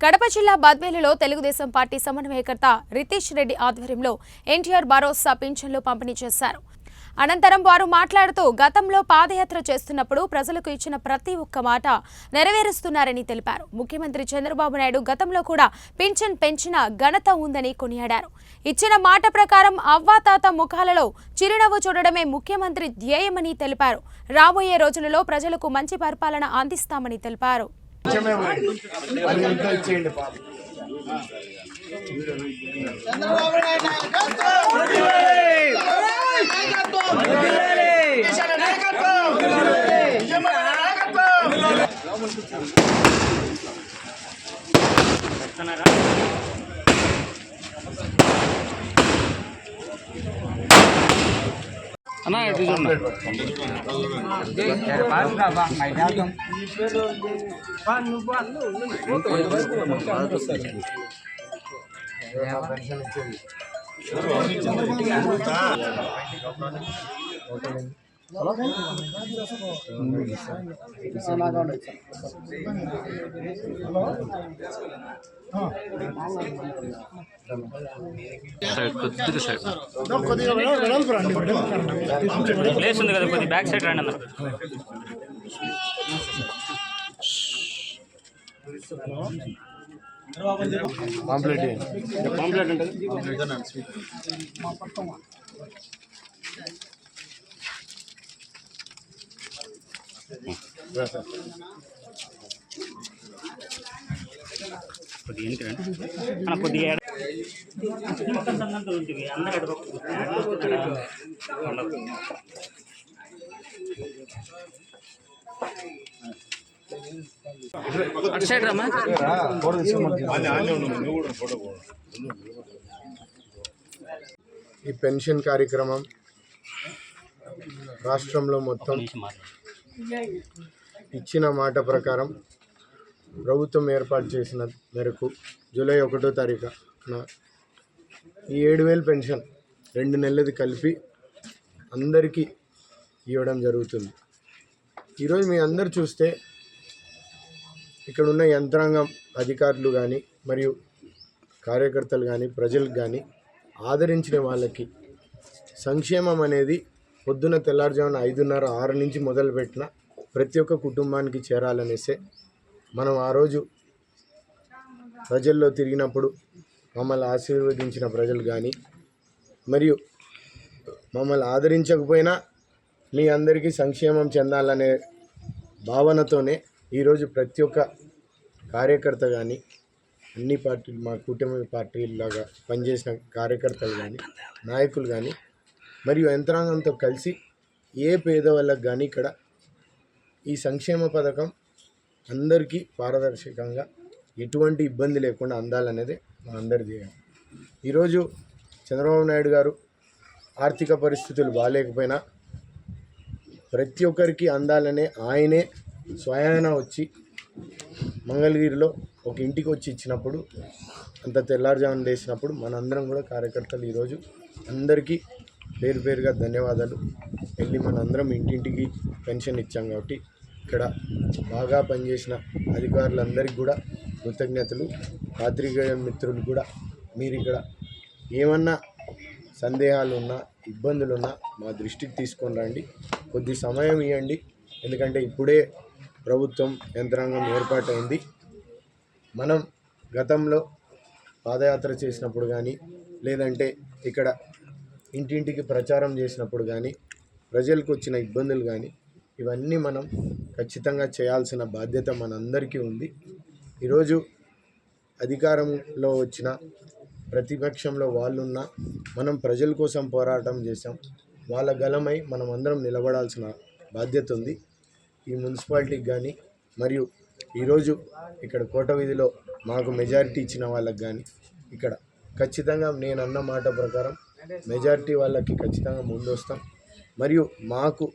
కడప జిల్లా బద్వేలులో తెలుగుదేశం పార్టీ సమన్వయకర్త రితేష్ రెడ్డి ఆధ్వర్యంలో ఎన్టీఆర్ భరోసా పింఛన్లు పంపిణీ చేశారు. అనంతరం వారు మాట్లాడుతూ గతంలో పాదయాత్ర చేస్తున్నప్పుడు ప్రజలకు ఇచ్చిన ప్రతి ఒక్క మాట నెరవేరుస్తున్నారని తెలిపారు. ముఖ్యమంత్రి చంద్రబాబు నాయుడు గతంలో కూడా పింఛన్ పెంచిన ఘనత ఉందని కొనియాడారు. ఇచ్చిన మాట ప్రకారం అవ్వాతాత ముఖాలలో చిరునవ్వు చూడడమే ముఖ్యమంత్రి ధ్యేయమని తెలిపారు. రాబోయే రోజులలో ప్రజలకు మంచి పరిపాలన అందిస్తామని తెలిపారు. అన్నా ఇది చూడండి ప్లేస్ ఉంది కదా, కొద్ది బ్యాక్ సైడ్ రండి అన్న. పాంప్లెట్ అంటే కొద్దిగా ఏంటంటే కొద్దిగా అందరూ అటు సైడ్ రమ్మా. ఈ పెన్షన్ కార్యక్రమం రాష్ట్రంలో మొత్తం ఇచ్చిన మాట ప్రకారం ప్రభుత్వం ఏర్పాటు చేసిన మేరకు జూలై 1వ తారీఖున ఈ 7,000 పెన్షన్ 2 నెలలది కలిపి అందరికీ ఇవ్వడం జరుగుతుంది. ఈరోజు మీ అందరు చూస్తే ఇక్కడ ఉన్న యంత్రాంగం అధికారులు కానీ మరియు కార్యకర్తలు కానీ ప్రజలకు కానీ ఆదరించిన వాళ్ళకి సంక్షేమం అనేది పొద్దున తెల్లారుజామున 5:30, 6 నుంచి మొదలుపెట్టిన ప్రతి ఒక్క కుటుంబానికి చేరాలనేసే మనం ఆ రోజు ప్రజల్లో తిరిగినప్పుడు మమ్మల్ని ఆశీర్వదించిన ప్రజలు కానీ మరియు మమ్మల్ని ఆదరించకపోయినా మీ అందరికీ సంక్షేమం చెందాలనే భావనతోనే ఈరోజు ప్రతి ఒక్క కార్యకర్త కానీ అన్ని పార్టీలు మా కూటమి పార్టీలాగా పనిచేసిన కార్యకర్తలు కానీ నాయకులు కానీ మరియు యంత్రాంగంతో కలిసి ఏ పేదవాళ్ళకు కానీ ఇక్కడ ఈ సంక్షేమ పథకం అందరికీ పారదర్శకంగా ఎటువంటి ఇబ్బంది లేకుండా అందాలనేది మా అందరి ధ్యేయం. ఈరోజు చంద్రబాబు నాయుడు గారు ఆర్థిక పరిస్థితులు బాగాలేకపోయినా ప్రతి ఒక్కరికి అందాలనే ఆయనే స్వయాన వచ్చి మంగళగిరిలో ఒక ఇంటికి వచ్చి ఇచ్చినప్పుడు అంత తెల్లారుజామున వేసినప్పుడు మనందరం కూడా కార్యకర్తలు ఈరోజు అందరికీ పేరు పేరుగా ధన్యవాదాలు వెళ్ళి మనందరం ఇంటింటికి పెన్షన్ ఇచ్చాం. కాబట్టి ఇక్కడ బాగా పనిచేసిన అధికారులందరికీ కూడా కృతజ్ఞతలు. పాత్రికేయ మిత్రులు కూడా మీరు ఇక్కడ ఏమన్నా సందేహాలు ఉన్నా ఇబ్బందులు ఉన్నా మా దృష్టికి తీసుకొని రండి, కొద్ది సమయం ఇవ్వండి. ఎందుకంటే ఇప్పుడే ప్రభుత్వం యంత్రాంగం ఏర్పాటైంది. మనం గతంలో పాదయాత్ర చేసినప్పుడు కానీ లేదంటే ఇక్కడ ఇంటింటికి ప్రచారం చేసినప్పుడు కానీ ప్రజలకు వచ్చిన ఇబ్బందులు కానీ ఇవన్నీ మనం ఖచ్చితంగా చేయాల్సిన బాధ్యత మనందరికీ ఉంది. ఈరోజు అధికారంలో వచ్చిన ప్రతిపక్షంలో వాళ్ళున్నా మనం ప్రజల కోసం పోరాటం చేసాం. వాళ్ళ గలమై మనం అందరం నిలబడాల్సిన బాధ్యత ఉంది. ఈ మున్సిపాలిటీకి కానీ మరియు ఈరోజు ఇక్కడ కోట వీధిలో మాకు మెజారిటీ ఇచ్చిన వాళ్ళకి కానీ ఇక్కడ ఖచ్చితంగా నేను అన్న మాట ప్రకారం మెజారిటీ వాళ్ళకి ఖచ్చితంగా ముందు వస్తాం. మరియు మాకు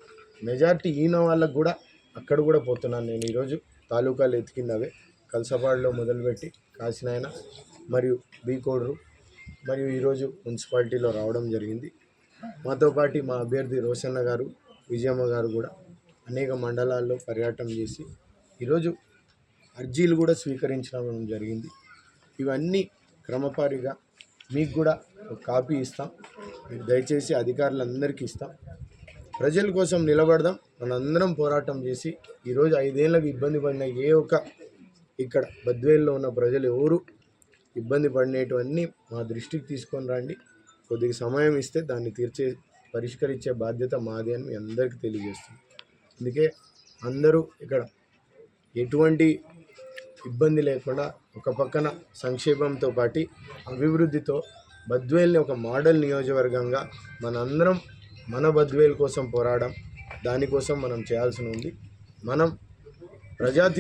మెజారిటీ ఈయన వాళ్ళకు కూడా అక్కడ కూడా పోతున్నాను నేను. ఈరోజు తాలూకాలు ఎతికిందవే కలసపాడులో మొదలుపెట్టి కాసినాయన మరియు బీకోడరు మరియు ఈరోజు మున్సిపాలిటీలో రావడం జరిగింది. మాతో పాటు మా అభ్యర్థి రోషన్న గారు, విజయమ్మ గారు కూడా అనేక మండలాల్లో పర్యటన చేసి ఈరోజు అర్జీలు కూడా స్వీకరించడం జరిగింది. ఇవన్నీ క్రమపారిగా మీకు కూడా ఒక కాపీ ఇస్తాం. మీరు దయచేసి అధికారులందరికీ ఇస్తాం. ప్రజల కోసం నిలబడదాం. మనందరం పోరాటం చేసి ఈరోజు 5 ఏళ్ళకి ఇబ్బంది పడిన ఏ ఒక్క ఇక్కడ బద్వేల్లో ఉన్న ప్రజలు ఎవరు ఇబ్బంది పడినటువన్నీ మా దృష్టికి తీసుకొని రండి. కొద్దిగా సమయం ఇస్తే దాన్ని పరిష్కరించే బాధ్యత మాది అని మీ అందరికీ తెలియజేస్తుంది. అందుకే అందరూ ఇక్కడ ఎటువంటి ఇబ్బంది లేకుండా ఒక పక్కన సంక్షేమంతో పాటు అభివృద్ధితో బద్వేల్ని ఒక మోడల్ నియోజకవర్గంగా మనందరం మన బద్వేల్ కోసం పోరాడడం, దానికోసం మనం చేయాల్సి ఉంది. మనం ప్రజా